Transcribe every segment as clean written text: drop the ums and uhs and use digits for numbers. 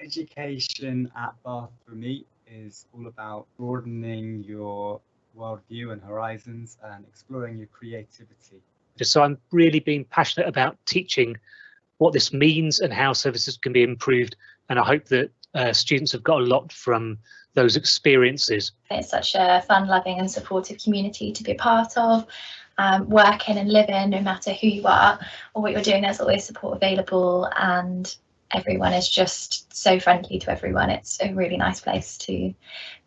Education at Bath for me is all about broadening your worldview and horizons and exploring your creativity. So I'm really being passionate about teaching what this means and how services can be improved, and I hope that students have got a lot from those experiences. It's such a fun-loving and supportive community to be a part of. Work in and live in, no matter who you are or what you're doing, there's always support available, and everyone is just so friendly to everyone. It's a really nice place to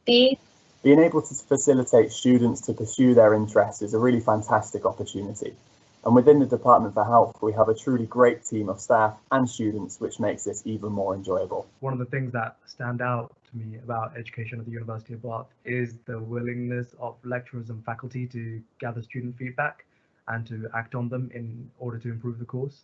be. Being able to facilitate students to pursue their interests is a really fantastic opportunity. And within the Department for Health, we have a truly great team of staff and students, which makes this even more enjoyable. One of the things that stand out to me about education at the University of Bath is the willingness of lecturers and faculty to gather student feedback and to act on them in order to improve the course.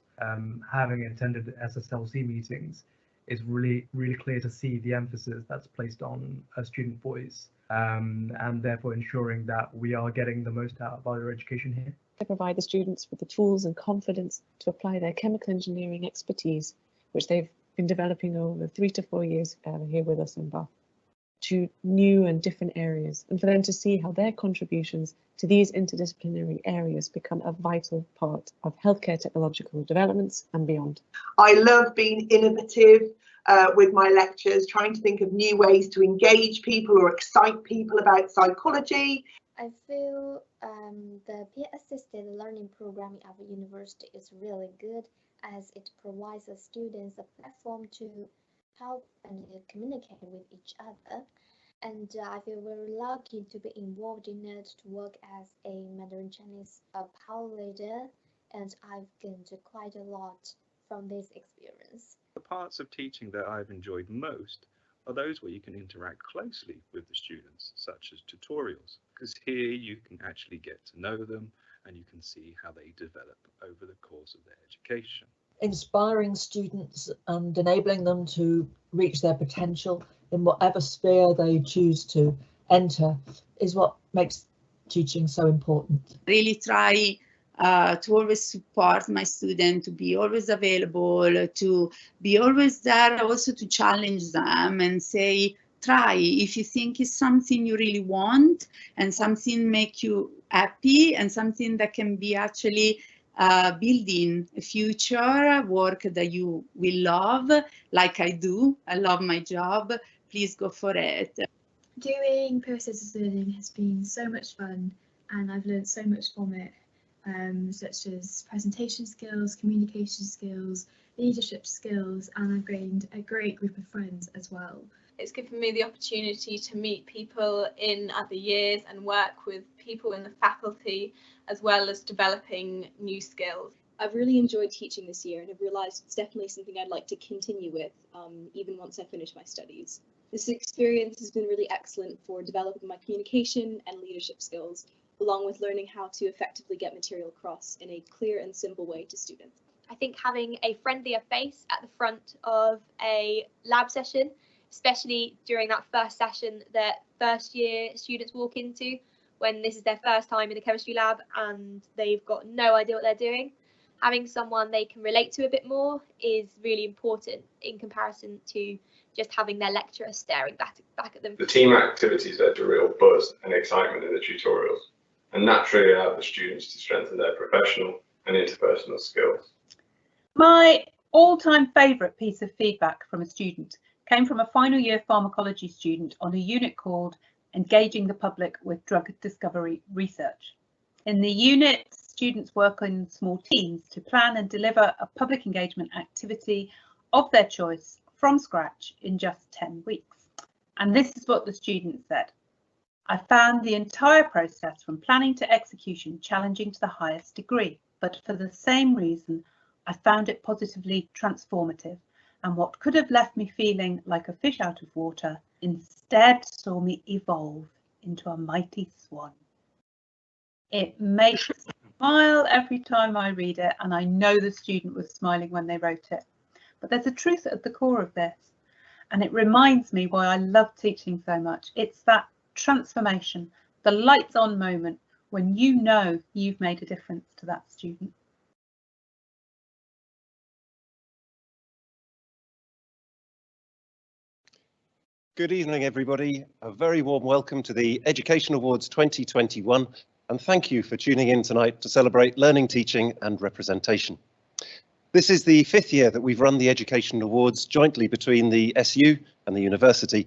Having attended SSLC meetings, it's really clear to see the emphasis that's placed on a student voice, and therefore ensuring that we are getting the most out of our education here. They provide the students with the tools and confidence to apply their chemical engineering expertise, which they've been developing over 3 to 4 years here with us in Bath, to new and different areas, and for them to see how their contributions to these interdisciplinary areas become a vital part of healthcare technological developments and beyond. I love being innovative with my lectures, trying to think of new ways to engage people or excite people about psychology. I feel the peer-assisted learning program at the university is really good, as it provides the students a platform to help and communicate with each other. And I feel very lucky to be involved in it, to work as a Mandarin Chinese power leader, and I've gained quite a lot from this experience. The parts of teaching that I've enjoyed most are those where you can interact closely with the students, such as tutorials, because here you can actually get to know them and you can see how they develop over the course of their education. Inspiring students and enabling them to reach their potential in whatever sphere they choose to enter is what makes teaching so important. Really try to always support my student, to be always available, to be always there, also to challenge them and say, try. If you think it's something you really want and something make you happy and something that can be actually building a future work that you will love, like I do, I love my job, please go for it. Doing peer-assisted learning has been so much fun, and I've learned so much from it, such as presentation skills, communication skills, leadership skills, and I've gained a great group of friends as well. It's given me the opportunity to meet people in other years and work with people in the faculty, as well as developing new skills. I've really enjoyed teaching this year and have realised it's definitely something I'd like to continue with, even once I finish my studies. This experience has been really excellent for developing my communication and leadership skills, along with learning how to effectively get material across in a clear and simple way to students. I think having a friendlier face at the front of a lab session, especially during that first session that first year students walk into, when this is their first time in a chemistry lab and they've got no idea what they're doing, having someone they can relate to a bit more is really important in comparison to just having their lecturer staring back at them. The team activities led to real buzz and excitement in the tutorials, and naturally allowed the students to strengthen their professional and interpersonal skills. My all-time favourite piece of feedback from a student came from a final year pharmacology student on a unit called Engaging the Public with Drug Discovery Research. In the unit, students work in small teams to plan and deliver a public engagement activity of their choice from scratch in just 10 weeks. And this is what the student said. I found the entire process from planning to execution challenging to the highest degree, but for the same reason, I found it positively transformative, and what could have left me feeling like a fish out of water instead saw me evolve into a mighty swan. It makes me smile every time I read it, and I know the student was smiling when they wrote it. But there's a truth at the core of this, and it reminds me why I love teaching so much. It's that transformation, the lights on moment when you know you've made a difference to that student. Good evening, everybody. A very warm welcome to the Education Awards 2021, and thank you for tuning in tonight to celebrate learning, teaching and representation. This is the 5th year that we've run the Education Awards jointly between the SU and the university,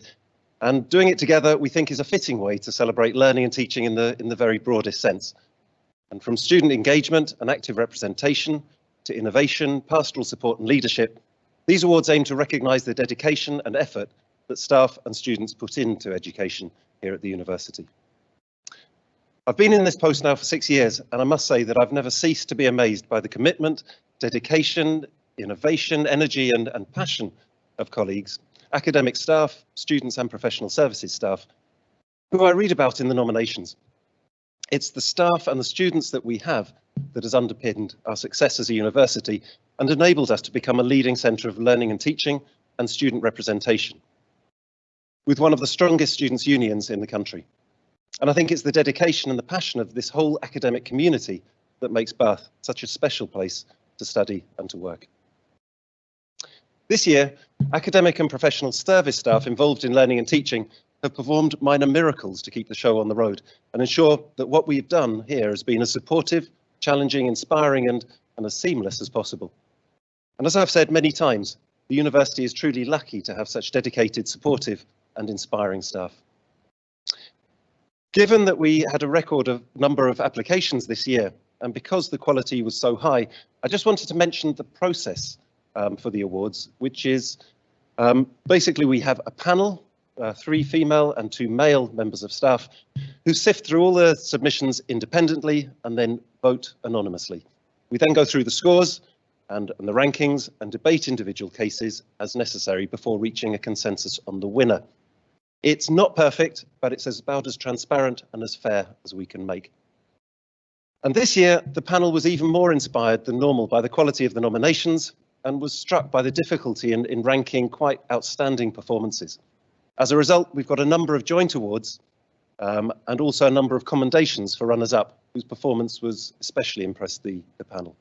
and doing it together we think is a fitting way to celebrate learning and teaching in the very broadest sense. And from student engagement and active representation to innovation, pastoral support and leadership, these awards aim to recognise the dedication and effort that staff and students put into education here at the university. I've been in this post now for 6 years, and I must say that I've never ceased to be amazed by the commitment, dedication, innovation, energy and passion of colleagues, academic staff, students and professional services staff, who I read about in the nominations. It's the staff and the students that we have that has underpinned our success as a university and enabled us to become a leading centre of learning and teaching and student representation, with one of the strongest students' unions in the country. And I think it's the dedication and the passion of this whole academic community that makes Bath such a special place to study and to work. This year, academic and professional service staff involved in learning and teaching have performed minor miracles to keep the show on the road and ensure that what we've done here has been as supportive, challenging, inspiring and as seamless as possible. And as I've said many times, the university is truly lucky to have such dedicated, supportive and inspiring staff. Given that we had a record of number of applications this year, and because the quality was so high, I just wanted to mention the process for the awards, which is basically we have a panel, 3 female and 2 male members of staff, who sift through all the submissions independently and then vote anonymously. We then go through the scores and the rankings and debate individual cases as necessary before reaching a consensus on the winner. It's not perfect, but it's about as transparent and as fair as we can make. And this year, the panel was even more inspired than normal by the quality of the nominations and was struck by the difficulty in ranking quite outstanding performances. As a result, we've got a number of joint awards and also a number of commendations for runners-up, whose performance was especially impressed the panel.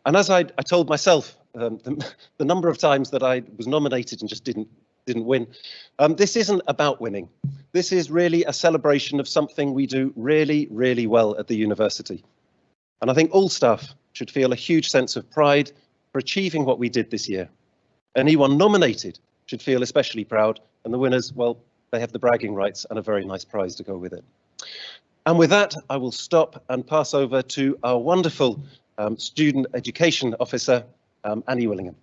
And as I told myself, the number of times that I was nominated and just didn't win, this isn't about winning. This is really a celebration of something we do really, really well at the university. And I think all staff should feel a huge sense of pride for achieving what we did this year. Anyone nominated should feel especially proud, and the winners, well, they have the bragging rights and a very nice prize to go with it. And with that, I will stop and pass over to our wonderful Student Education Officer, Annie Willingham.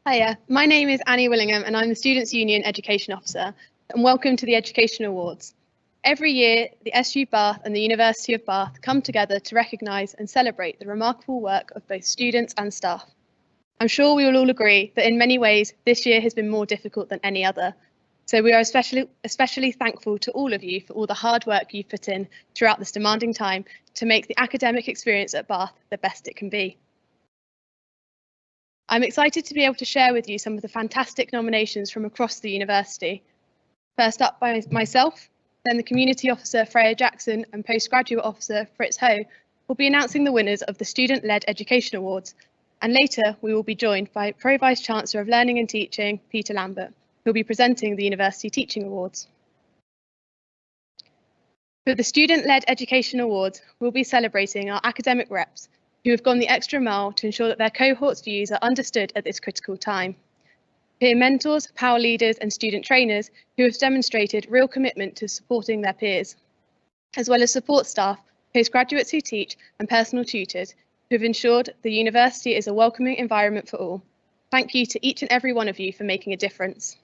Hiya, my name is Annie Willingham and I'm the Students' Union Education Officer, and welcome to the Education Awards. Every year, the SU Bath and the University of Bath come together to recognise and celebrate the remarkable work of both students and staff. I'm sure we will all agree that in many ways this year has been more difficult than any other, so we are especially thankful to all of you for all the hard work you've put in throughout this demanding time to make the academic experience at Bath the best it can be. I'm excited to be able to share with you some of the fantastic nominations from across the university. First up by myself, then the Community Officer Freya Jackson and Postgraduate Officer Fritz Ho will be announcing the winners of the Student-Led Education Awards, and later we will be joined by Pro Vice Chancellor of Learning and Teaching, Peter Lambert, who will be presenting the University Teaching Awards. For the Student-Led Education Awards, we'll be celebrating our academic reps who have gone the extra mile to ensure that their cohort's views are understood at this critical time. Peer mentors, power leaders and student trainers who have demonstrated real commitment to supporting their peers, as well as support staff, postgraduates who teach and personal tutors who have ensured the university is a welcoming environment for all. Thank you to each and every one of you for making a difference.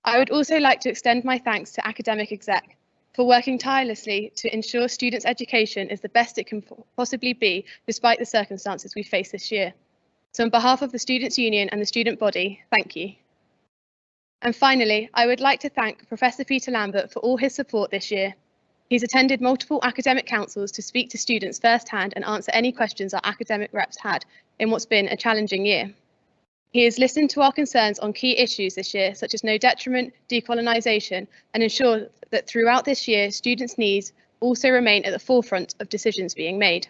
I would also like to extend my thanks to Academic Exec for working tirelessly to ensure students' education is the best it can possibly be despite the circumstances we face this year. So on behalf of the Students' Union and the student body, thank you. And finally, I would like to thank Professor Peter Lambert for all his support this year. He's attended multiple academic councils to speak to students firsthand and answer any questions our academic reps had in what's been a challenging year. He has listened to our concerns on key issues this year, such as no detriment, decolonisation, and ensured that throughout this year, students' needs also remain at the forefront of decisions being made.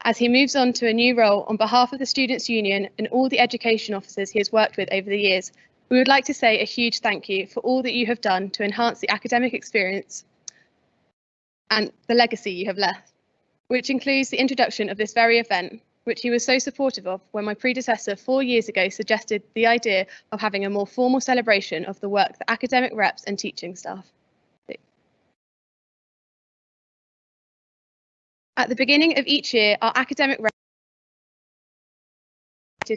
As he moves on to a new role, on behalf of the Students' Union and all the education officers he has worked with over the years, we would like to say a huge thank you for all that you have done to enhance the academic experience and the legacy you have left, which includes the introduction of this very event, which he was so supportive of when my predecessor 4 years ago suggested the idea of having a more formal celebration of the work that academic reps and teaching staff do. At the beginning of each year, our academic reps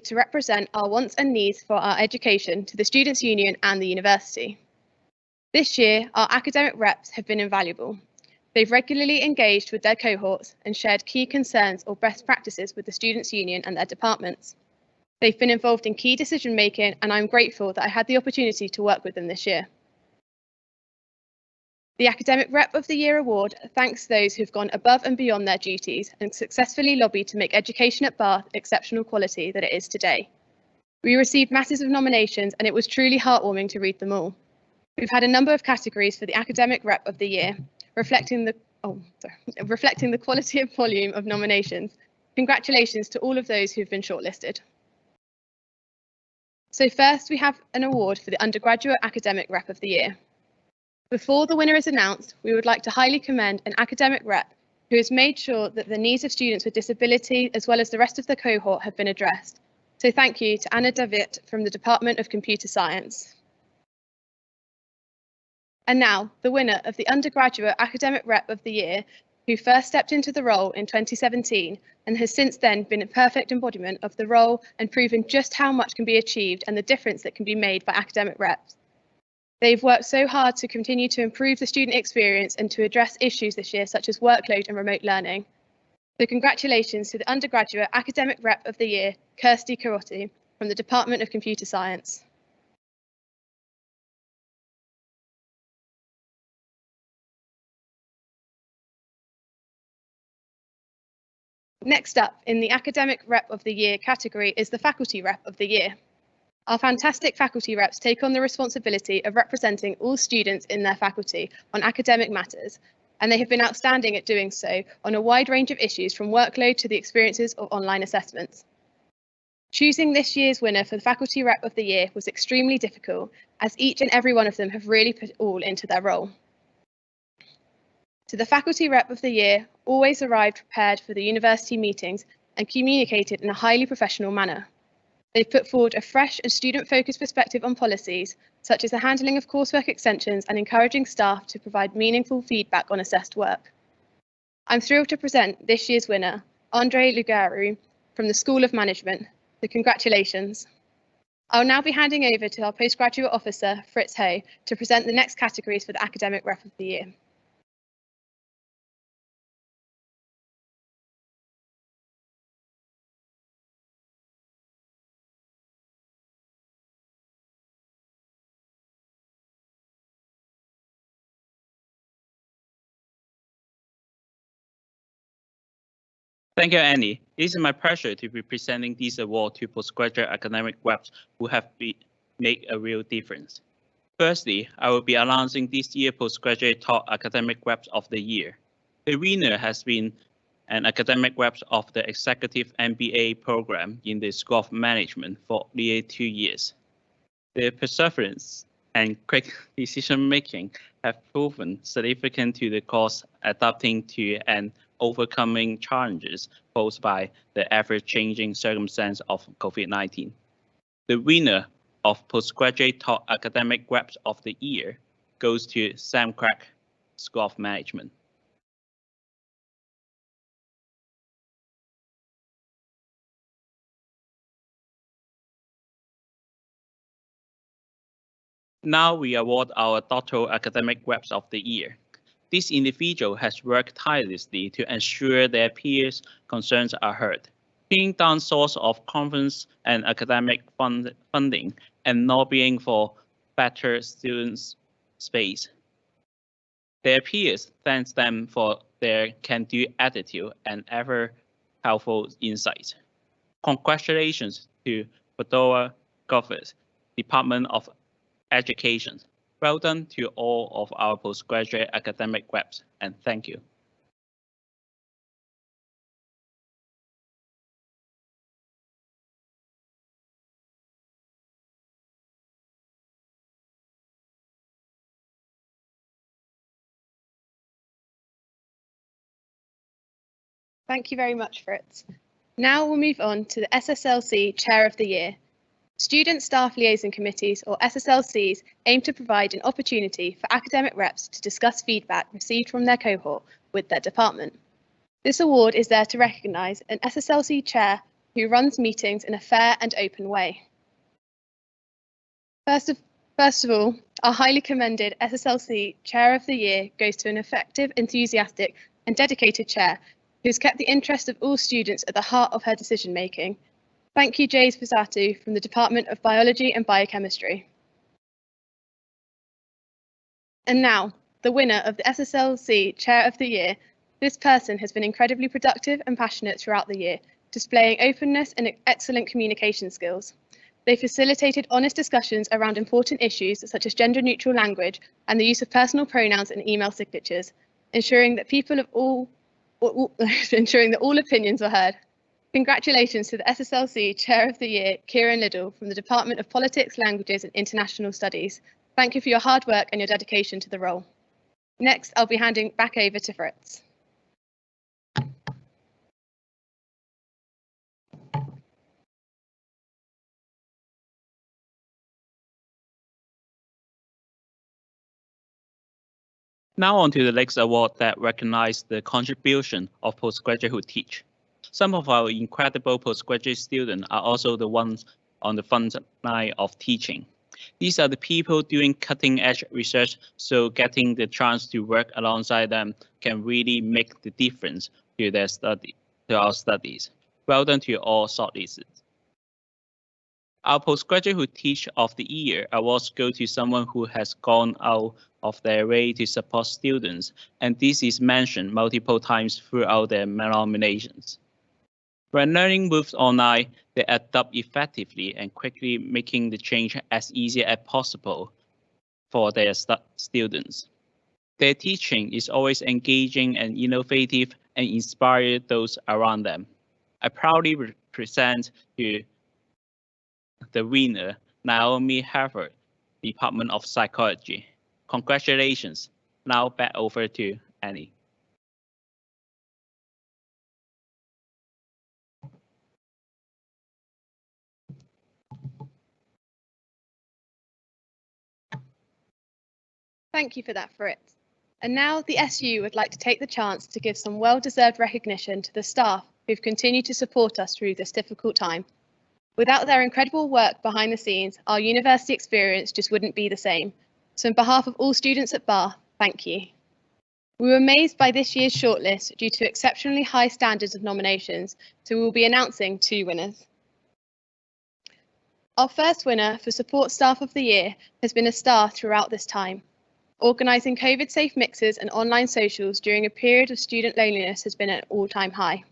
to represent our wants and needs for our education to the Students' Union and the university. This year, our academic reps have been invaluable. They've regularly engaged with their cohorts and shared key concerns or best practices with the Students' Union and their departments. They've been involved in key decision making, and I'm grateful that I had the opportunity to work with them this year. The Academic Rep of the Year award thanks those who've gone above and beyond their duties and successfully lobbied to make education at Bath exceptional quality that it is today. We received masses of nominations, and it was truly heartwarming to read them all. We've had a number of categories for the Academic Rep of the Year, reflecting the quality and volume of nominations. Congratulations to all of those who've been shortlisted. So first, we have an award for the Undergraduate Academic Rep of the Year. Before the winner is announced, we would like to highly commend an academic rep who has made sure that the needs of students with disability, as well as the rest of the cohort, have been addressed. So thank you to Anna David from the Department of Computer Science. And now, the winner of the Undergraduate Academic Rep of the Year, who first stepped into the role in 2017 and has since then been a perfect embodiment of the role and proven just how much can be achieved and the difference that can be made by academic reps. They've worked so hard to continue to improve the student experience and to address issues this year, such as workload and remote learning. So congratulations to the Undergraduate Academic Rep of the Year, Kirsty Karotti from the Department of Computer Science. Next up in the Academic Rep of the Year category is the Faculty Rep of the Year. Our fantastic faculty reps take on the responsibility of representing all students in their faculty on academic matters, and they have been outstanding at doing so on a wide range of issues, from workload to the experiences of online assessments. Choosing this year's winner for the Faculty Rep of the Year was extremely difficult, as each and every one of them have really put all into their role. To the Faculty Rep of the Year, always arrived prepared for the university meetings and communicated in a highly professional manner. They've put forward a fresh and student-focused perspective on policies, such as the handling of coursework extensions and encouraging staff to provide meaningful feedback on assessed work. I'm thrilled to present this year's winner, Andre Lugaru from the School of Management. So congratulations. I'll now be handing over to our postgraduate officer, Fritz Ho, to present the next categories for the Academic Rep of the Year. Thank you, Annie. It is my pleasure to be presenting this award to postgraduate academic reps who have made a real difference. Firstly, I will be announcing this year's Postgraduate Top Academic Reps of the Year. The winner has been an academic rep of the Executive MBA program in the School of Management for nearly 2 years. Their perseverance and quick decision-making have proven significant to the course, adapting to and overcoming challenges posed by the ever-changing circumstance of COVID-19. The winner of Postgraduate Top Academic Reps of the Year goes to Sam Craig, School of Management. Now we award our Doctoral Academic Reps of the Year. This individual has worked tirelessly to ensure their peers' concerns are heard, pinning down sources of confidence and academic funding, and lobbying for better students' space. Their peers thank them for their can-do attitude and ever helpful insights. Congratulations to Fedora Goffers, Department of Education. Well done to all of our postgraduate academic reps, and thank you. Thank you very much, Fritz. Now we'll move on to the SSLC Chair of the Year. Student Staff Liaison Committees, or SSLCs, aim to provide an opportunity for academic reps to discuss feedback received from their cohort with their department. This award is there to recognise an SSLC chair who runs meetings in a fair and open way. First of all, our highly commended SSLC Chair of the Year goes to an effective, enthusiastic and dedicated chair who's kept the interest of all students at the heart of her decision making. Thank you, Jays Pisatu from the Department of Biology and Biochemistry. And now, the winner of the SSLC Chair of the Year. This person has been incredibly productive and passionate throughout the year, displaying openness and excellent communication skills. They facilitated honest discussions around important issues such as gender-neutral language and the use of personal pronouns in email signatures, ensuring that all opinions were heard. Congratulations to the SSLC Chair of the Year, Kieran Liddell from the Department of Politics, Languages and International Studies. Thank you for your hard work and your dedication to the role. Next, I'll be handing back over to Fritz. Now on to the next award that recognizes the contribution of postgraduate who teach. Some of our incredible postgraduate students are also the ones on the front line of teaching. These are the people doing cutting-edge research, so getting the chance to work alongside them can really make the difference to our studies. Well done to all shortlisted. Our postgraduate who teach of the year awards go to someone who has gone out of their way to support students, and this is mentioned multiple times throughout their nominations. When learning moves online, they adapt effectively and quickly, making the change as easy as possible for their students. Their teaching is always engaging and innovative and inspires those around them. I proudly present to the winner, Naomi Harvard, Department of Psychology. Congratulations. Now back over to Annie. Thank you for that, Fritz. And now the SU would like to take the chance to give some well-deserved recognition to the staff who've continued to support us through this difficult time. Without their incredible work behind the scenes, our university experience just wouldn't be the same. So on behalf of all students at Bath, thank you. We were amazed by this year's shortlist due to exceptionally high standards of nominations, so we will be announcing 2 winners. Our first winner for Support Staff of the Year has been a star throughout this time. Organising COVID-safe mixes and online socials during a period of student loneliness has been at an all-time high.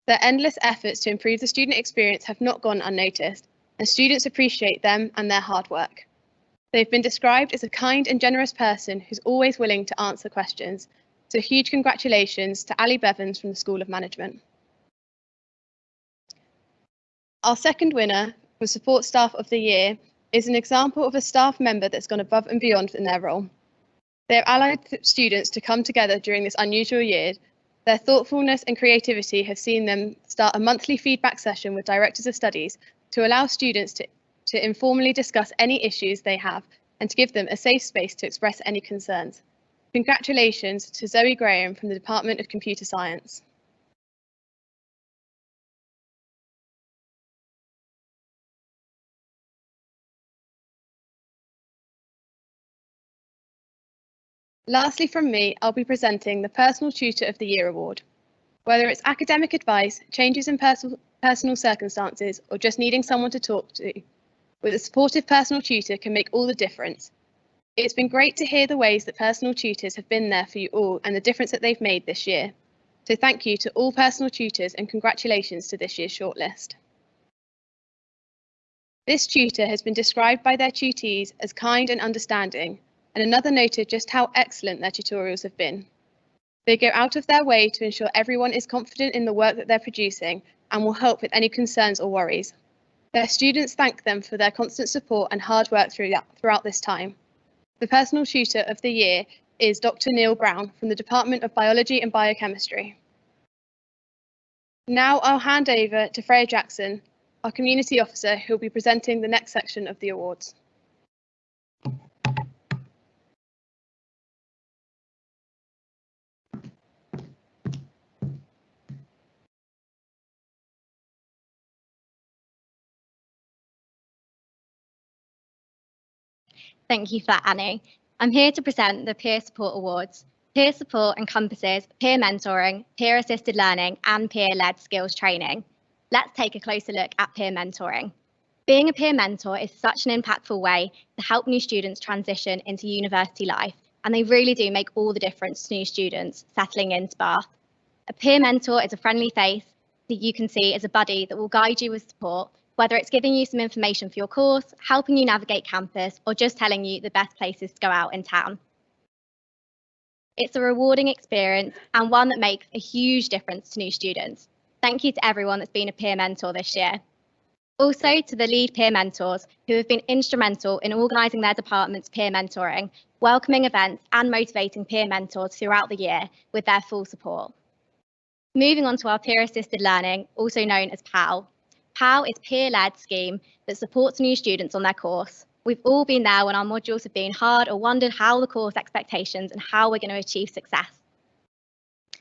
Their endless efforts to improve the student experience have not gone unnoticed, and students appreciate them and their hard work. They've been described as a kind and generous person who's always willing to answer questions, so huge congratulations to Ali Bevans from the School of Management. Our second winner for Support Staff of the Year is an example of a staff member that's gone above and beyond in their role. They have allied students to come together during this unusual year. Their thoughtfulness and creativity have seen them start a monthly feedback session with directors of studies to allow students to informally discuss any issues they have and to give them a safe space to express any concerns. Congratulations to Zoe Graham from the Department of Computer Science. Lastly from me, I'll be presenting the Personal Tutor of the Year Award. Whether it's academic advice, changes in personal circumstances, or just needing someone to talk to, with a supportive personal tutor can make all the difference. It's been great to hear the ways that personal tutors have been there for you all and the difference that they've made this year. So thank you to all personal tutors and congratulations to this year's shortlist. This tutor has been described by their tutees as kind and understanding, and another noted just how excellent their tutorials have been. They go out of their way to ensure everyone is confident in the work that they're producing and will help with any concerns or worries. Their students thank them for their constant support and hard work throughout this time. The personal tutor of the year is Dr. Neil Brown from the Department of Biology and Biochemistry. Now I'll hand over to Freya Jackson, our community officer, who will be presenting the next section of the awards. Thank you for that, Annie. I'm here to present the Peer Support Awards. Peer support encompasses peer mentoring, peer-assisted learning, and peer-led skills training. Let's take a closer look at peer mentoring. Being a peer mentor is such an impactful way to help new students transition into university life, and they really do make all the difference to new students settling into Bath. A peer mentor is a friendly face that you can see as a buddy that will guide you with support, whether it's giving you some information for your course, helping you navigate campus, or just telling you the best places to go out in town. It's a rewarding experience and one that makes a huge difference to new students. Thank you to everyone that's been a peer mentor this year. Also to the lead peer mentors who have been instrumental in organising their department's peer mentoring, welcoming events and motivating peer mentors throughout the year with their full support. Moving on to our peer assisted learning, also known as PAL. PAL is a peer-led scheme that supports new students on their course. We've all been there when our modules have been hard or wondered how the course expectations and how we're going to achieve success.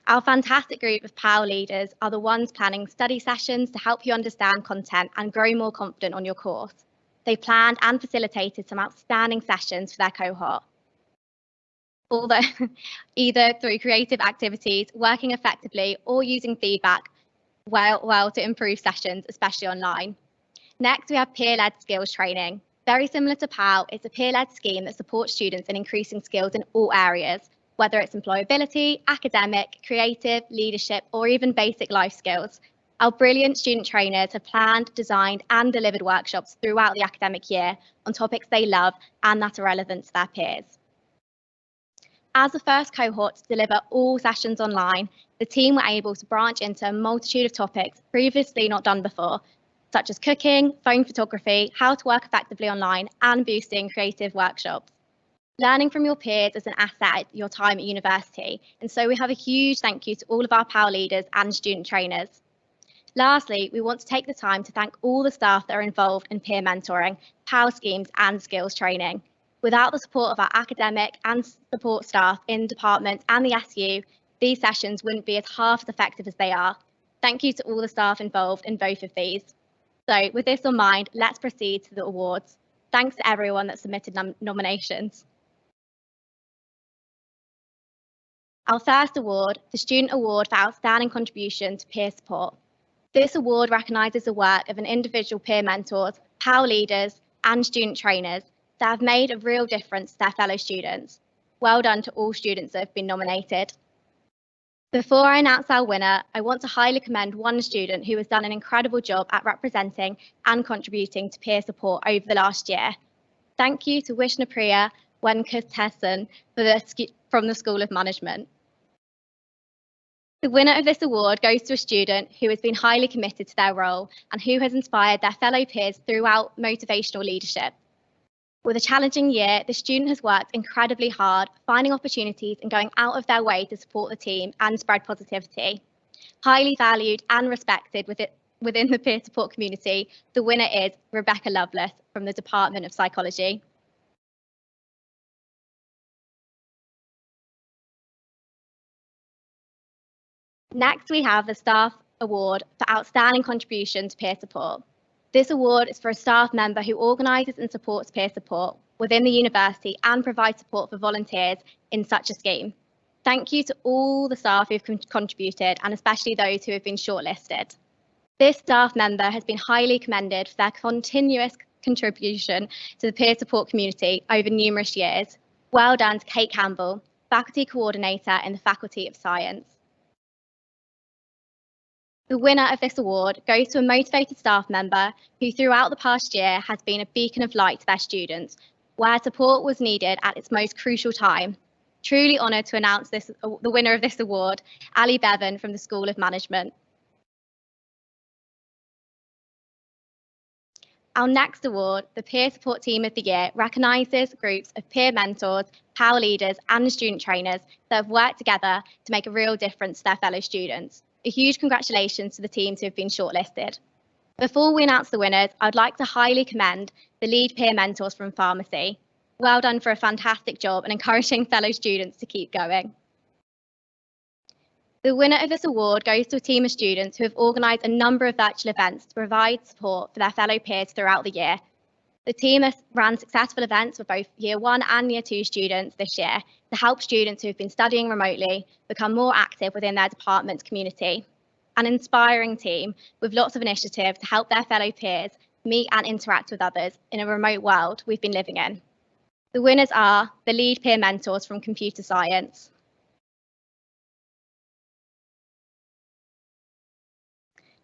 Our fantastic group of PAL leaders are the ones planning study sessions to help you understand content and grow more confident on your course. They planned and facilitated some outstanding sessions for their cohort. Although either through creative activities, working effectively, or using feedback well to improve sessions, especially online. Next, we have peer-led skills training. Very similar to PAL, it's a peer-led scheme that supports students in increasing skills in all areas, whether it's employability, academic, creative, leadership, or even basic life skills. Our brilliant student trainers have planned, designed, and delivered workshops throughout the academic year on topics they love and that are relevant to their peers. As the first cohort to deliver all sessions online, the team were able to branch into a multitude of topics previously not done before, such as cooking, phone photography, how to work effectively online, and boosting creative workshops. Learning from your peers is an asset at your time at university, and so we have a huge thank you to all of our PAL leaders and student trainers. Lastly, we want to take the time to thank all the staff that are involved in peer mentoring, PAL schemes, and skills training. Without the support of our academic and support staff in departments and the SU, these sessions wouldn't be half as effective as they are. Thank you to all the staff involved in both of these. So with this in mind, let's proceed to the awards. Thanks to everyone that submitted nominations. Our first award, the Student Award for Outstanding Contribution to Peer Support. This award recognises the work of an individual peer mentors, PAL leaders, and student trainers that have made a real difference to their fellow students. Well done to all students that have been nominated. Before I announce our winner, I want to highly commend one student who has done an incredible job at representing and contributing to peer support over the last year. Thank you to Wishnupriya Wenkatessan from the School of Management. The winner of this award goes to a student who has been highly committed to their role and who has inspired their fellow peers throughout motivational leadership. With a challenging year, the student has worked incredibly hard, finding opportunities and going out of their way to support the team and spread positivity. Highly valued and respected within the peer support community, the winner is Rebecca Lovelace from the Department of Psychology. Next, we have the Staff Award for Outstanding Contribution to Peer Support. This award is for a staff member who organises and supports peer support within the university and provides support for volunteers in such a scheme. Thank you to all the staff who have contributed, and especially those who have been shortlisted. This staff member has been highly commended for their continuous contribution to the peer support community over numerous years. Well done to Kate Campbell, Faculty Coordinator in the Faculty of Science. The winner of this award goes to a motivated staff member who throughout the past year has been a beacon of light to their students, where support was needed at its most crucial time. Truly honoured to announce the winner of this award, Ali Bevan from the School of Management. Our next award, the Peer Support Team of the Year, recognises groups of peer mentors, power leaders and student trainers that have worked together to make a real difference to their fellow students. A huge congratulations to the teams who have been shortlisted. Before we announce the winners, I'd like to highly commend the lead peer mentors from pharmacy. Well done for a fantastic job and encouraging fellow students to keep going. The winner of this award goes to a team of students who have organised a number of virtual events to provide support for their fellow peers throughout the year. The team has ran successful events for both Year 1 and Year 2 students this year to help students who have been studying remotely become more active within their department's community. An inspiring team with lots of initiatives to help their fellow peers meet and interact with others in a remote world we've been living in. The winners are the lead peer mentors from computer science.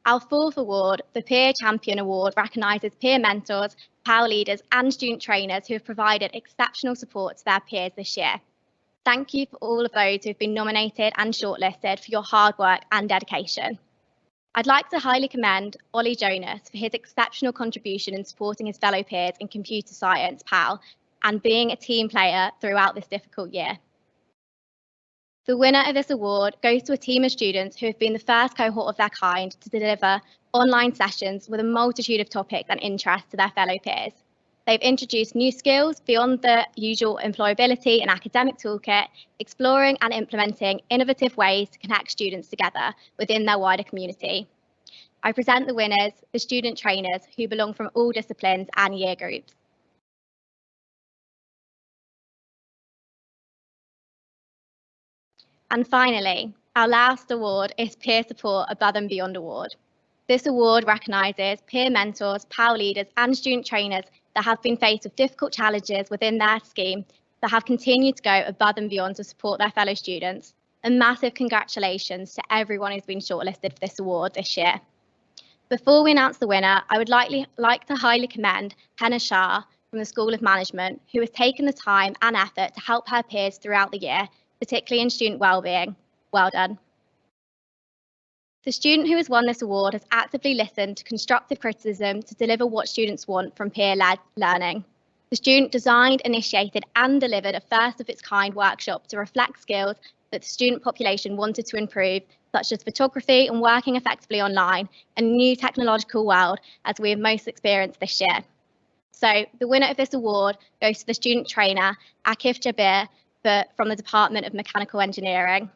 Our fourth award, the Peer Champion Award, recognises peer mentors, power leaders and student trainers who have provided exceptional support to their peers this year. Thank you for all of those who have been nominated and shortlisted for your hard work and dedication. I'd like to highly commend Ollie Jonas for his exceptional contribution in supporting his fellow peers in computer science, PAL, and being a team player throughout this difficult year. The winner of this award goes to a team of students who have been the first cohort of their kind to deliver online sessions with a multitude of topics and interests to their fellow peers. They've introduced new skills beyond the usual employability and academic toolkit, exploring and implementing innovative ways to connect students together within their wider community. I present the winners, the student trainers who belong from all disciplines and year groups. And finally, our last award is Peer Support Above and Beyond Award. This award recognises peer mentors, power leaders and student trainers that have been faced with difficult challenges within their scheme that have continued to go above and beyond to support their fellow students. A massive congratulations to everyone who's been shortlisted for this award this year. Before we announce the winner, I would like to highly commend Hannah Shah from the School of Management, who has taken the time and effort to help her peers throughout the year, particularly in student wellbeing. Well done. The student who has won this award has actively listened to constructive criticism to deliver what students want from peer-led learning. The student designed, initiated and delivered a first of its kind workshop to reflect skills that the student population wanted to improve, such as photography and working effectively online, a new technological world as we have most experienced this year. So the winner of this award goes to the student trainer, Akif Jabir, from the Department of Mechanical Engineering.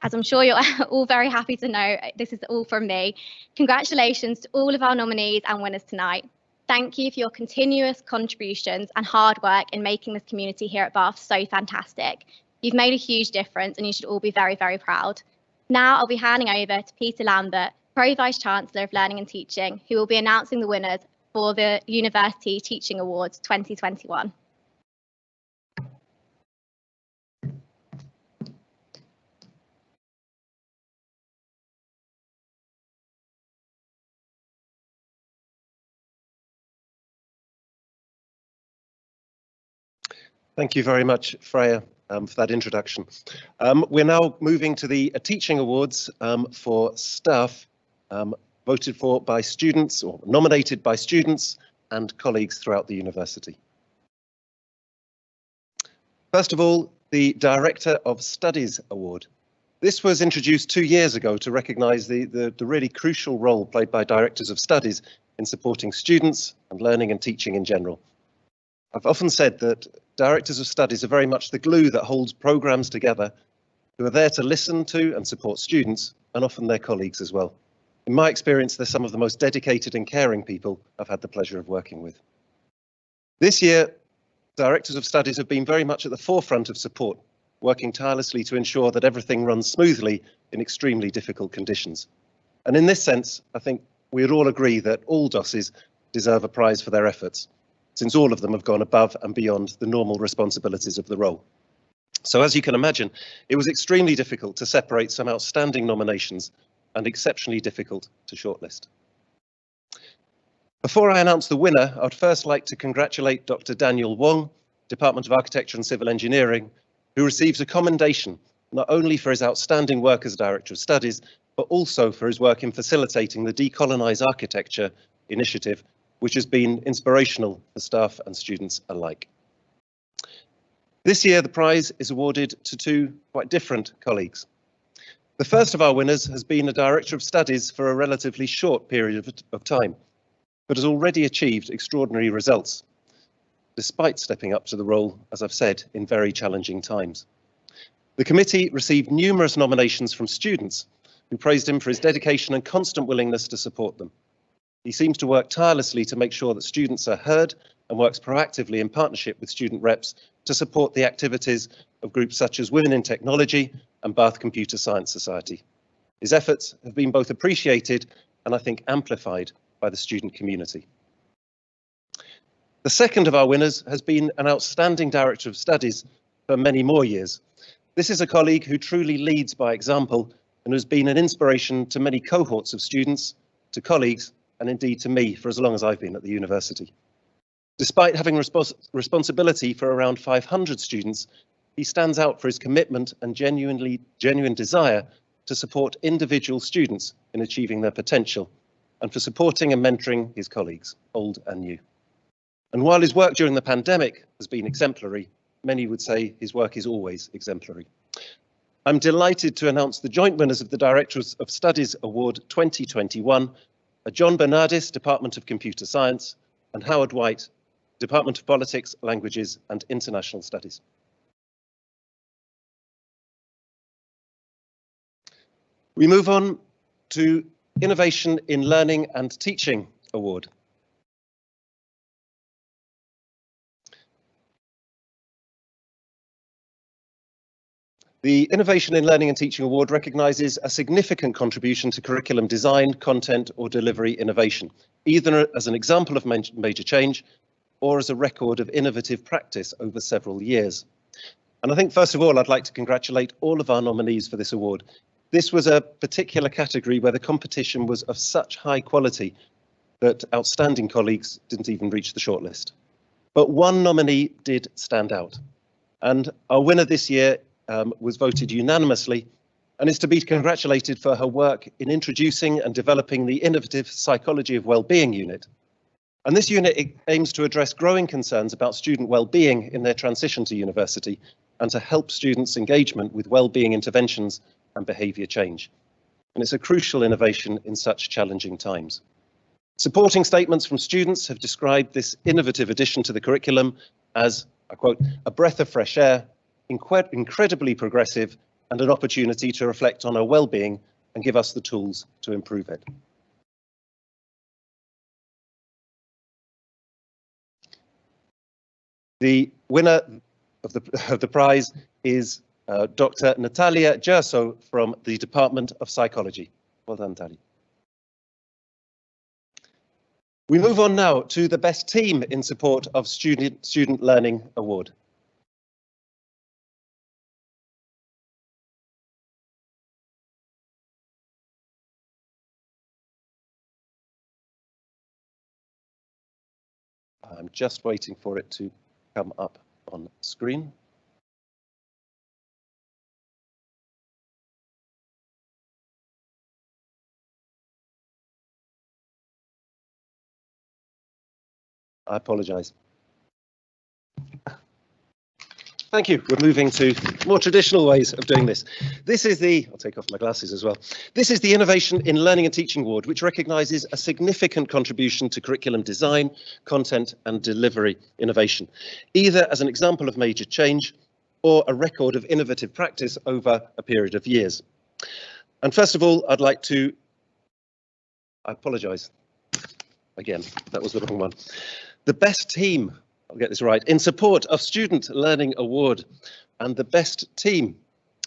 As I'm sure you're all very happy to know, this is all from me. Congratulations to all of our nominees and winners tonight. Thank you for your continuous contributions and hard work in making this community here at Bath so fantastic. You've made a huge difference and you should all be very, very proud. Now I'll be handing over to Peter Lambert, Pro Vice Chancellor of Learning and Teaching, who will be announcing the winners for the University Teaching Awards 2021. Thank you very much, Freya, for that introduction. We're now moving to the Teaching Awards for staff voted for by students or nominated by students and colleagues throughout the university. First of all, the Director of Studies Award. This was introduced 2 years ago to recognise the really crucial role played by Directors of Studies in supporting students and learning and teaching in general. I've often said that Directors of Studies are very much the glue that holds programmes together, who are there to listen to and support students and often their colleagues as well. In my experience, they're some of the most dedicated and caring people I've had the pleasure of working with. This year, Directors of Studies have been very much at the forefront of support, working tirelessly to ensure that everything runs smoothly in extremely difficult conditions. And in this sense, I think we'd all agree that all DOSes deserve a prize for their efforts, since all of them have gone above and beyond the normal responsibilities of the role. So as you can imagine, it was extremely difficult to separate some outstanding nominations and exceptionally difficult to shortlist. Before I announce the winner, I'd first like to congratulate Dr. Daniel Wong, Department of Architecture and Civil Engineering, who receives a commendation not only for his outstanding work as Director of Studies, but also for his work in facilitating the Decolonise Architecture initiative, which has been inspirational for staff and students alike. This year, the prize is awarded to two quite different colleagues. The first of our winners has been a Director of Studies for a relatively short period of time, but has already achieved extraordinary results, despite stepping up to the role, as I've said, in very challenging times. The committee received numerous nominations from students who praised him for his dedication and constant willingness to support them. He seems to work tirelessly to make sure that students are heard and works proactively in partnership with student reps to support the activities of groups such as Women in Technology and Bath Computer Science Society. His efforts have been both appreciated and I think amplified by the student community. The second of our winners has been an outstanding Director of Studies for many more years. This is a colleague who truly leads by example and has been an inspiration to many cohorts of students, to colleagues, and indeed to me for as long as I've been at the university. Despite having responsibility for around 500 students, he stands out for his commitment and genuine desire to support individual students in achieving their potential and for supporting and mentoring his colleagues, old and new. And while his work during the pandemic has been exemplary, many would say his work is always exemplary. I'm delighted to announce the joint winners of the Directors of Studies Award 2021, John Bernardis, Department of Computer Science, and Howard White, Department of Politics, Languages and International Studies. We move on to Innovation in Learning and Teaching Award. The Innovation in Learning and Teaching Award recognises a significant contribution to curriculum design, content or delivery innovation, either as an example of major change or as a record of innovative practice over several years. And I think first of all, I'd like to congratulate all of our nominees for this award. This was a particular category where the competition was of such high quality that outstanding colleagues didn't even reach the shortlist. But one nominee did stand out, and our winner this year was voted unanimously and is to be congratulated for her work in introducing and developing the innovative Psychology of Wellbeing unit. And this unit aims to address growing concerns about student well-being in their transition to university and to help students' engagement with well-being interventions and behaviour change. And it's a crucial innovation in such challenging times. Supporting statements from students have described this innovative addition to the curriculum as, I quote, a breath of fresh air, incredibly progressive and an opportunity to reflect on our well-being and give us the tools to improve it. The winner of the prize is Dr. Natalia Gerso from the Department of Psychology. Well done, Natalia. We move on now to the Best Team in Support of Student Learning Award. I'm just waiting for it to come up on screen. I apologise. Thank you. We're moving to more traditional ways of doing this. This is the, I'll take off my glasses as well. This is the Innovation in Learning and Teaching Award, which recognises a significant contribution to curriculum design, content and delivery innovation, either as an example of major change or a record of innovative practice over a period of years. And first of all, I'd like to, I apologise. Again, that was the wrong one. The Best Team, I'll get this right, in Support of Student Learning Award. And the Best Team,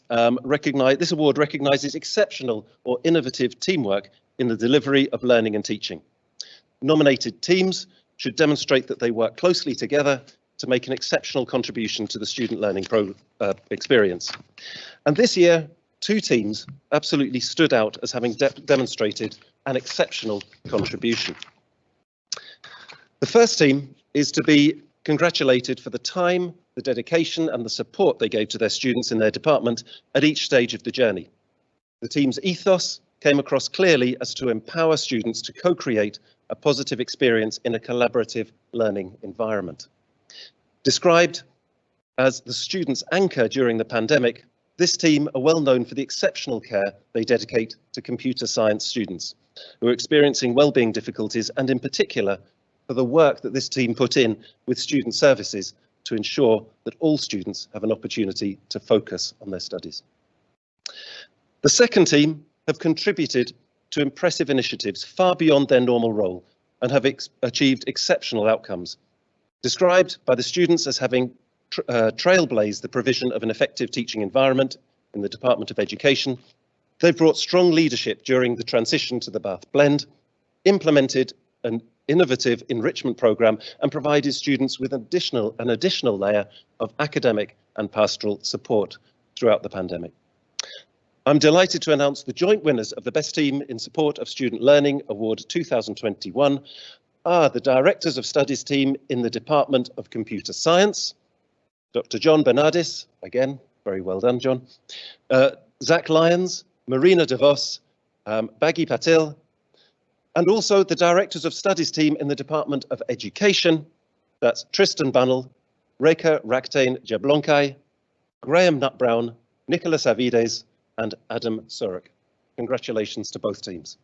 this award recognises exceptional or innovative teamwork in the delivery of learning and teaching. Nominated teams should demonstrate that they work closely together to make an exceptional contribution to the student learning experience. And this year, 2 teams absolutely stood out as having demonstrated an exceptional contribution. The first team is to be congratulated for the time, the dedication and the support they gave to their students in their department at each stage of the journey. The team's ethos came across clearly as to empower students to co-create a positive experience in a collaborative learning environment. Described as the students' anchor during the pandemic, this team are well known for the exceptional care they dedicate to computer science students who are experiencing wellbeing difficulties, and in particular for the work that this team put in with student services to ensure that all students have an opportunity to focus on their studies. The second team have contributed to impressive initiatives far beyond their normal role and have achieved exceptional outcomes. Described by the students as having trailblazed the provision of an effective teaching environment in the Department of Education, they've brought strong leadership during the transition to the Bath Blend, implemented an innovative enrichment programme and provided students with an additional layer of academic and pastoral support throughout the pandemic. I'm delighted to announce the joint winners of the Best Team in Support of Student Learning Award 2021 are the Directors of Studies team in the Department of Computer Science, Dr. John Bernardis, again, very well done, John, Zach Lyons, Marina DeVos, Baggy Patil, and also the Directors of Studies team in the Department of Education, that's Tristan Bunnell, Reka Raktain Jablonkai, Graham Nutbrown, Nicholas Avides, and Adam Surek. Congratulations to both teams.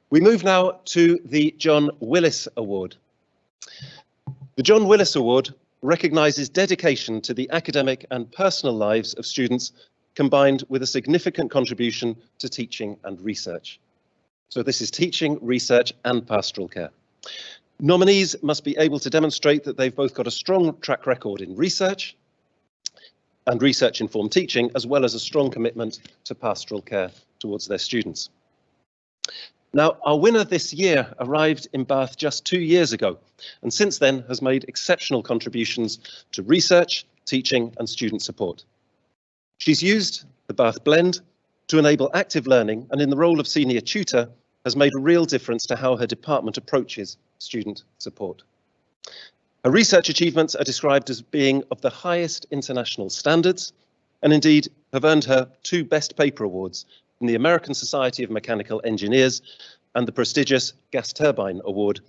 We move now to the John Willis Award. The John Willis Award recognises dedication to the academic and personal lives of students combined with a significant contribution to teaching and research. So this is teaching, research and pastoral care. Nominees must be able to demonstrate that they've both got a strong track record in research and research-informed teaching, as well as a strong commitment to pastoral care towards their students. Now, our winner this year arrived in Bath just 2 years ago, and since then has made exceptional contributions to research, teaching and student support. She's used the Bath Blend to enable active learning, and in the role of senior tutor has made a real difference to how her department approaches student support. Her research achievements are described as being of the highest international standards, and indeed have earned her 2 Best Paper Awards from the American Society of Mechanical Engineers and the prestigious Gas Turbine Award,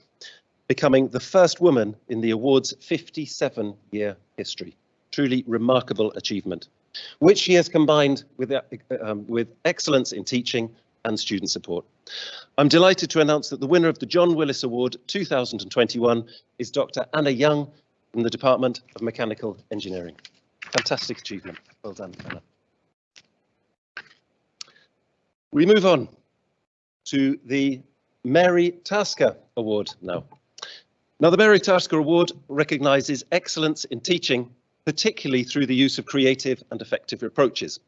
becoming the first woman in the award's 57-year history. Truly remarkable achievement, which she has combined with excellence in teaching and student support. I'm delighted to announce that the winner of the John Willis Award 2021 is Dr. Anna Young from the Department of Mechanical Engineering. Fantastic achievement. Well done, Anna. We move on to the Mary Tasker Award now. Now, the Mary Tasker Award recognises excellence in teaching, particularly through the use of creative and effective approaches.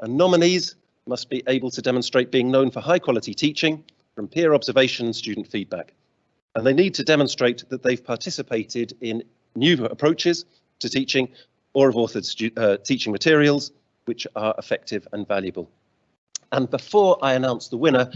And nominees must be able to demonstrate being known for high quality teaching from peer observation and student feedback. And they need to demonstrate that they've participated in new approaches to teaching or have authored teaching materials which are effective and valuable. And before I announce the winner,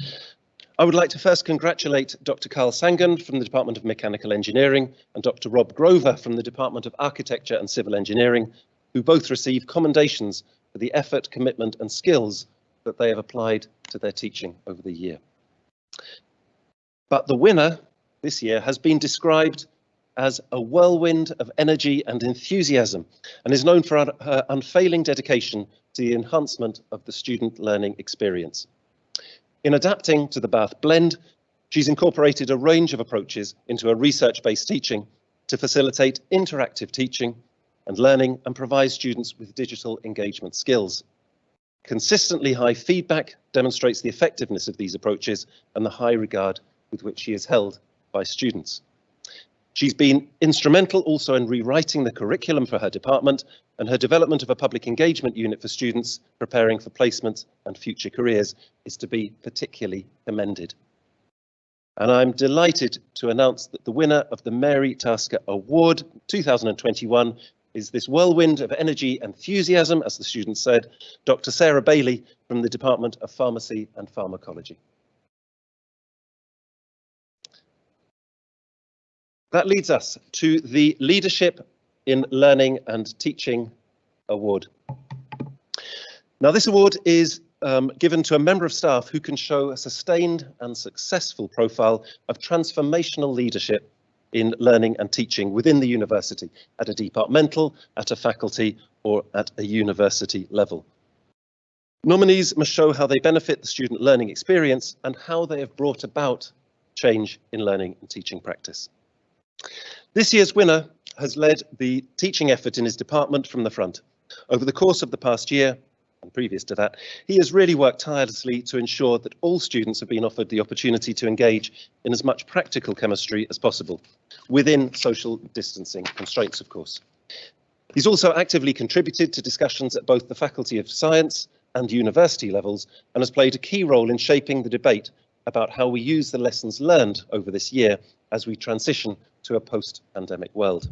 I would like to first congratulate Dr. Carl Sangan from the Department of Mechanical Engineering and Dr. Rob Grover from the Department of Architecture and Civil Engineering, who both received commendations for the effort, commitment and skills that they have applied to their teaching over the year. But the winner this year has been described as a whirlwind of energy and enthusiasm and is known for her unfailing dedication to the enhancement of the student learning experience. In adapting to the Bath Blend, she's incorporated a range of approaches into a research-based teaching to facilitate interactive teaching and learning and provide students with digital engagement skills. Consistently high feedback demonstrates the effectiveness of these approaches and the high regard with which she is held by students. She's been instrumental also in rewriting the curriculum for her department, and her development of a public engagement unit for students preparing for placement and future careers is to be particularly commended. And I'm delighted to announce that the winner of the Mary Tasker Award 2021 is this whirlwind of energy and enthusiasm, as the students said, Dr. Sarah Bailey from the Department of Pharmacy and Pharmacology. That leads us to the Leadership in Learning and Teaching Award. Now, this award is given to a member of staff who can show a sustained and successful profile of transformational leadership in learning and teaching within the university, at a departmental, at a faculty, or at a university level. Nominees must show how they benefit the student learning experience and how they have brought about change in learning and teaching practice. This year's winner has led the teaching effort in his department from the front. Over the course of the past year, and previous to that, he has really worked tirelessly to ensure that all students have been offered the opportunity to engage in as much practical chemistry as possible, within social distancing constraints, of course. He's also actively contributed to discussions at both the Faculty of Science and university levels, and has played a key role in shaping the debate about how we use the lessons learned over this year as we transition to a post-pandemic world.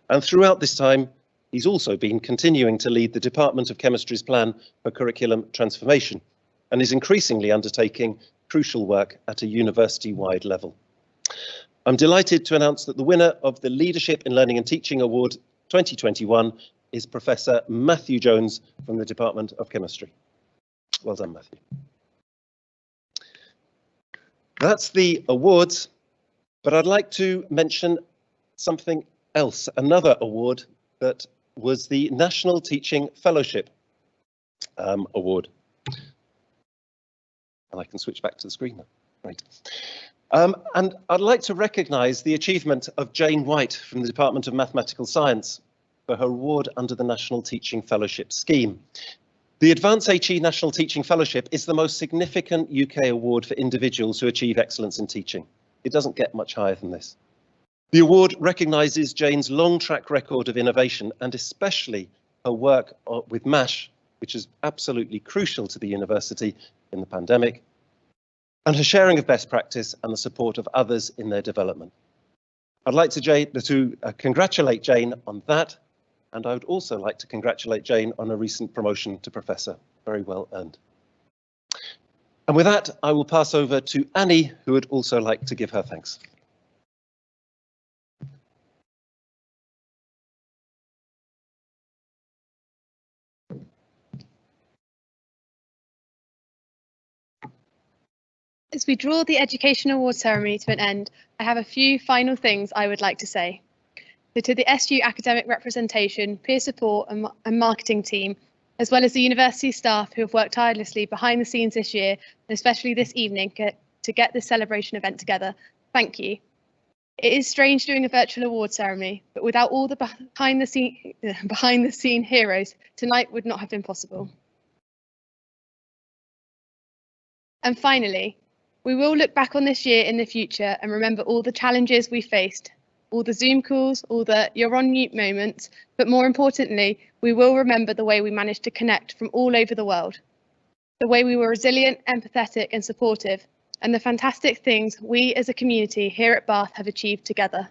And throughout this time, he's also been continuing to lead the Department of Chemistry's plan for curriculum transformation, and is increasingly undertaking crucial work at a university-wide level. I'm delighted to announce that the winner of the Leadership in Learning and Teaching Award 2021 is Professor Matthew Jones from the Department of Chemistry. Well done, Matthew. That's the awards, but I'd like to mention something else, another award that was the National Teaching Fellowship Award. And I can switch back to the screen now. Right. And I'd like to recognise the achievement of Jane White from the Department of Mathematical Science for her award under the National Teaching Fellowship Scheme. The Advance HE National Teaching Fellowship is the most significant UK award for individuals who achieve excellence in teaching. It doesn't get much higher than this. The award recognises Jane's long track record of innovation, and especially her work with MASH, which is absolutely crucial to the university in the pandemic, and her sharing of best practice and the support of others in their development. I'd like to congratulate Jane on that, and I would also like to congratulate Jane on a recent promotion to Professor. Very well earned. And with that, I will pass over to Annie, who would also like to give her thanks. As we draw the Education Award ceremony to an end, I have a few final things I would like to say. So to the SU academic representation, peer support and marketing team, as well as the university staff who have worked tirelessly behind the scenes this year, and especially this evening to get this celebration event together, thank you. It is strange doing a virtual award ceremony, but without all the behind the scene heroes, tonight would not have been possible. And finally, we will look back on this year in the future and remember all the challenges we faced, all the Zoom calls, all the you're on mute moments, but more importantly, we will remember the way we managed to connect from all over the world, the way we were resilient, empathetic and supportive, and the fantastic things we as a community here at Bath have achieved together.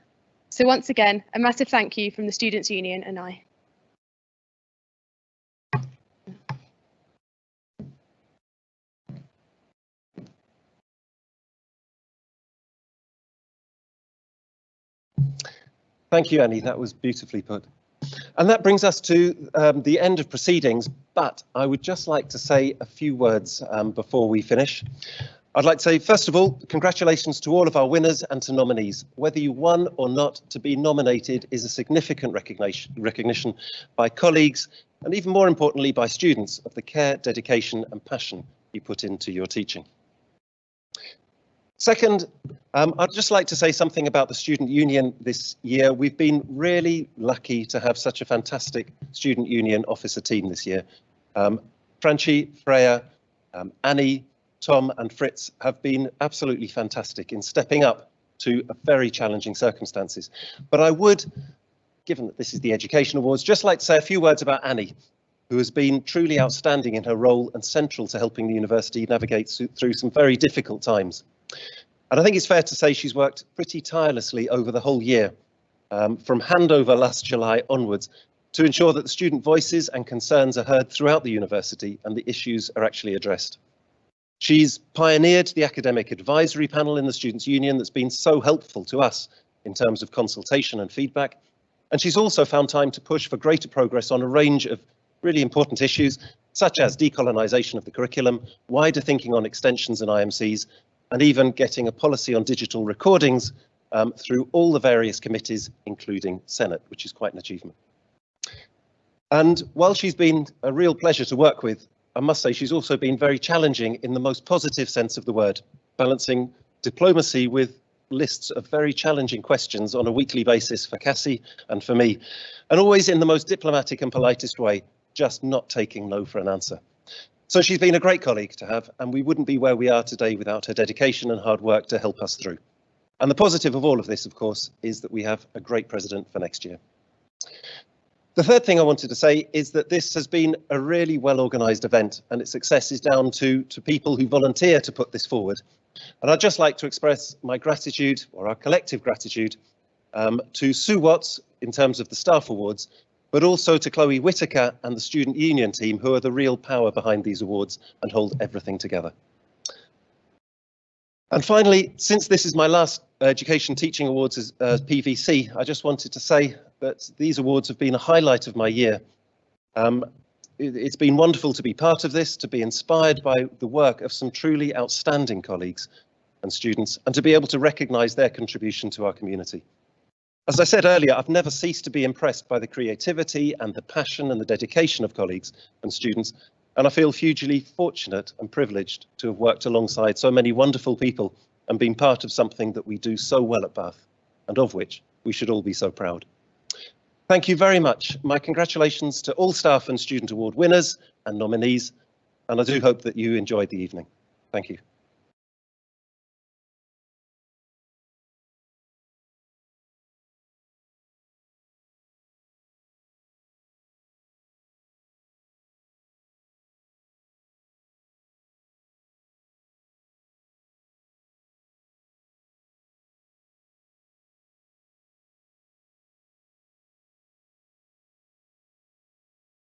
So once again, a massive thank you from the Students' Union and I. Thank you, Annie. That was beautifully put. And that brings us to the end of proceedings, but I would just like to say a few words before we finish. I'd like to say, first of all, congratulations to all of our winners and to nominees. Whether you won or not, to be nominated is a significant recognition by colleagues and even more importantly by students of the care, dedication and passion you put into your teaching. Second, I'd just like to say something about the Student Union this year. We've been really lucky to have such a fantastic Student Union officer team this year. Francie, Freya, Annie, Tom and Fritz have been absolutely fantastic in stepping up to very challenging circumstances. But I would, given that this is the Education Awards, just like to say a few words about Annie, who has been truly outstanding in her role and central to helping the university navigate through some very difficult times. And I think it's fair to say she's worked pretty tirelessly over the whole year, from handover last July onwards, to ensure that the student voices and concerns are heard throughout the university and the issues are actually addressed. She's pioneered the academic advisory panel in the Students' Union that's been so helpful to us in terms of consultation and feedback. And she's also found time to push for greater progress on a range of really important issues, such as decolonisation of the curriculum, wider thinking on extensions and IMCs, and even getting a policy on digital recordings through all the various committees, including Senate, which is quite an achievement. And while she's been a real pleasure to work with, I must say she's also been very challenging in the most positive sense of the word, balancing diplomacy with lists of very challenging questions on a weekly basis for Cassie and for me, and always in the most diplomatic and politest way, just not taking no for an answer. So she's been a great colleague to have, and we wouldn't be where we are today without her dedication and hard work to help us through. And the positive of all of this, of course, is that we have a great president for next year. The third thing I wanted to say is that this has been a really well-organised event, and its success is down to people who volunteer to put this forward. And I'd just like to express my gratitude, or our collective gratitude, to Sue Watts in terms of the staff awards, but also to Chloe Whitaker and the Student Union team, who are the real power behind these awards and hold everything together. And finally, since this is my last Education Teaching Awards as PVC, I just wanted to say that these awards have been a highlight of my year. It's been wonderful to be part of this, to be inspired by the work of some truly outstanding colleagues and students, and to be able to recognise their contribution to our community. As I said earlier, I've never ceased to be impressed by the creativity and the passion and the dedication of colleagues and students, and I feel hugely fortunate and privileged to have worked alongside so many wonderful people and been part of something that we do so well at Bath, and of which we should all be so proud. Thank you very much. My congratulations to all staff and student award winners and nominees, and I do hope that you enjoyed the evening. Thank you.